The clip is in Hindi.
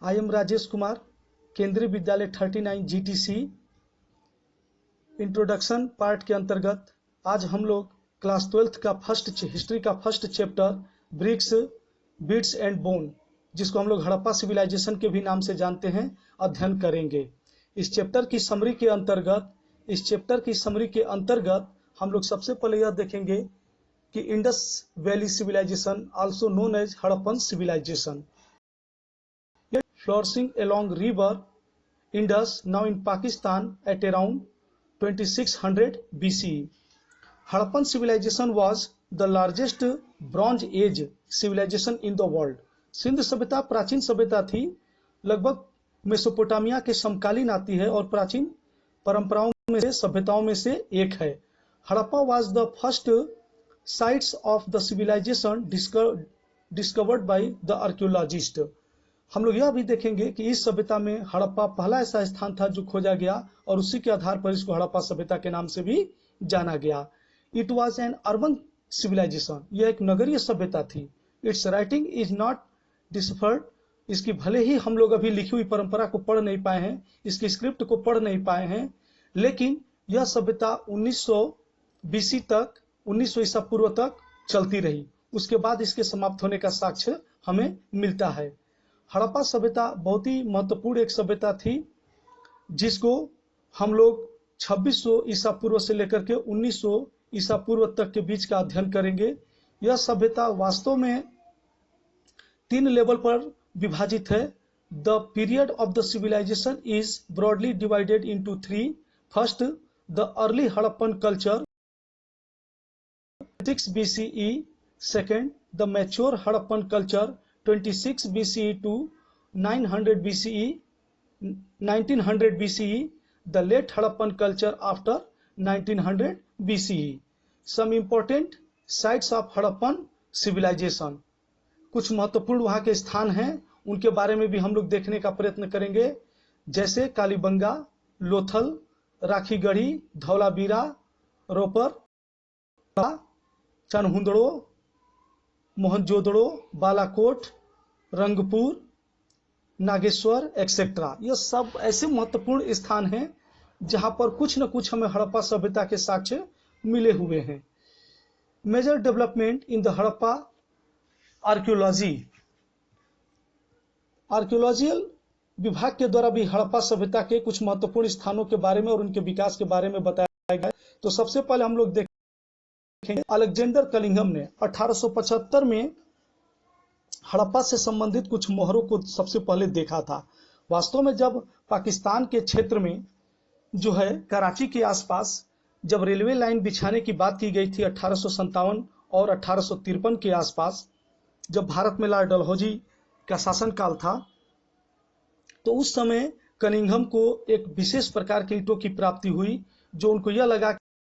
आई एम राजेश कुमार, केंद्रीय विद्यालय 39 GTC। इंट्रोडक्शन पार्ट के अंतर्गत आज हम लोग क्लास 12th का हिस्ट्री का first chapter bricks, beads and bones, जिसको हम लोग हड़प्पा सिविलाइजेशन के भी नाम से जानते हैं, अध्ययन करेंगे। इस चैप्टर की समरी के अंतर्गत हम लोग सबसे पहले यह देखेंगे कि Indus valley civilisation, also known as Harappan civilisation, flourishing along river Indus, now in Pakistan, at around 2600 BCE. Harappan civilization was the largest Bronze Age civilization in the world. Sindh सभ्यता प्राचीन सभ्यता थी, लगभग मेसोपोटामिया के समकालीन आती है और प्राचीन परंपराओं में से सभ्यताओं में से एक है। Harappa was the first sites of the civilization discovered by the archaeologist. हम लोग यह भी देखेंगे कि इस सभ्यता में हड़प्पा पहला ऐसा स्थान था जो खोजा गया और उसी के आधार पर इसको हड़प्पा सभ्यता के नाम से भी जाना गया। It was an urban civilisation, यह एक नगरीय सभ्यता थी। Its writing is not deciphered, इसकी भले ही हम लोग अभी लिखी हुई परंपरा को पढ़ नहीं पाए हैं, इसकी स्क्रिप्ट को पढ़ नहीं पाए हैं, लेकिन यह सभ्यता 1900 BC तक, 1900 ईसा पूर्व तक चलती रही। उसके बाद इसके समाप्त होने का साक्ष्य हमें मिलता है। हड़प्पा सभ्यता बहुत ही महत्वपूर्ण एक सभ्यता थी, जिसको हम लोग 2600 ईसा पूर्व से लेकर के 1900 ईसा पूर्व तक के बीच का अध्ययन करेंगे। यह सभ्यता वास्तव में 3 लेवल पर विभाजित है। The period of the civilisation is broadly divided into 3। First, the early Harappan culture 6 BCE। Second, the mature Harappan culture 26 BCE to 900 BCE, 1900 BCE, the late Harappan culture after 1900 BCE. Some important sites of Harappan civilization. कुछ महत्वपूर्ण वहां के स्थान हैं, उनके बारे में भी हम लोग देखने का प्रयत्न करेंगे, जैसे कालीबंगा, लोथल, राखीगढ़ी, धौलावीरा, रोपर, चनहुंदड़ो, मोहनजोदड़ो, बालाकोट, रंगपुर, नागेश्वर एक्सेट्रा। यह सब ऐसे महत्वपूर्ण स्थान हैं जहां पर कुछ न कुछ हमें हड़प्पा सभ्यता के साक्ष्य मिले हुए हैं। Major development in the Harappa archaeology. Archaeological विभाग के द्वारा भी हड़प्पा सभ्यता के कुछ महत्वपूर्ण स्थानों के बारे में और उनके विकास के बारे में बताया गया। तो सबसे पहले हम लोग अलेक्जेंडर कलिंघम ने 1875 में हड़प्पा से संबंधित कुछ मोहरों को सबसे पहले देखा था। वास्तव में जब पाकिस्तान के क्षेत्र में जो है कराची के आसपास जब रेलवे लाइन बिछाने की बात की गई थी 1857 और 1853 के आसपास, जब भारत में लॉर्ड डलहौजी का शासनकाल था, तो उस समय कनिंघम को एक विशेष प्रकार के ईंटों की प्राप्ति हुई, जो उनको यह लगा